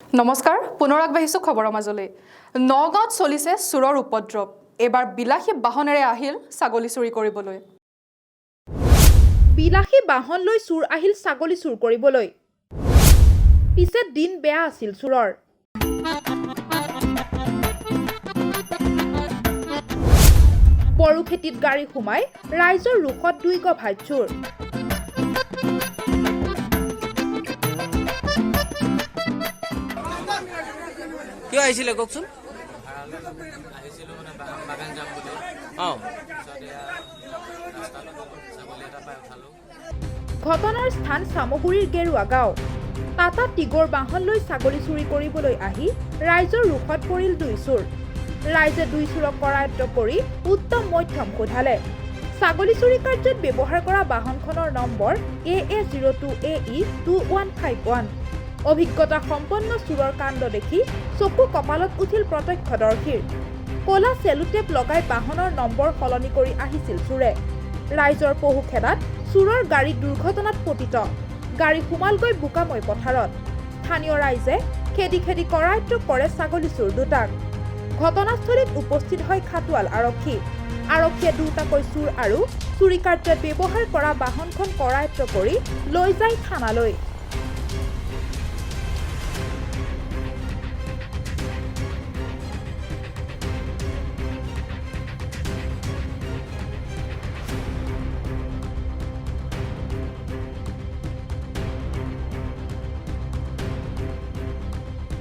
নমস্কাৰ পুনৰ আগবাঢ়িছো খবৰৰ মাজলৈ নগাঁৱত চলিছে চুৰৰ উপদ্ৰৱ এবাৰ বিলাসী বাহনেৰে আহিল ছাগলী চুৰি কৰিবলৈ বিলাসী বাহন লৈ চুৰ আহিল ছাগলী চুৰ কৰিবলৈ পিছে দিন বেয়া আছিল চুৰৰ বড়ো খেতিত গাড়ী সোমাই ৰাইজৰ ৰুখত দুই গভাই চুৰ কিয় আহিছিলে কওকচোন আহিছিলো মানে বাগান যাম বুলি ছাগলী এটা পাই উঠালো ঘটনাৰ স্থান চামগুৰিৰ গেৰুৱা গাঁও টাটা টিগৰ বাহন লৈ ছাগলী চুৰি কৰিবলৈ আহি ৰাইজৰ ৰুখত পৰিল দুই চুৰ ৰাইজে দুই চুৰক কৰায়ত্ব কৰি উত্তম মধ্যম সোধালে ছাগলী চুৰি কাৰ্যত ব্যৱহাৰ কৰা বাহনখনৰ নম্বৰ AA02AE2151 অভিজ্ঞতা সম্পন্ন চুৰৰ কাণ্ড দেখি চকু কপালত উঠিল প্ৰত্যক্ষদৰ্শীৰ কলা চেলুটেপ লগাই বাহনৰ নম্বৰ সলনি কৰি আহিছিল চুৰে ৰাইজৰ পহু খেদাত চুৰৰ গাড়ী দুৰ্ঘটনাত পতিত গাড়ী সোমালগৈ বোকাময় পথাৰত স্থানীয় ৰাইজে খেদি খেদি কৰায়ত্ব কৰে ছাগলী চুৰ দুটাক ঘটনাস্থলীত উপস্থিত হয় খাটোৱাল আৰক্ষীয়ে দুটাকৈ চুৰ আৰু চুৰি কাৰ্যত ব্যৱহাৰ কৰা বাহনখন কৰায়ত্ব কৰি লৈ যায় থানালৈ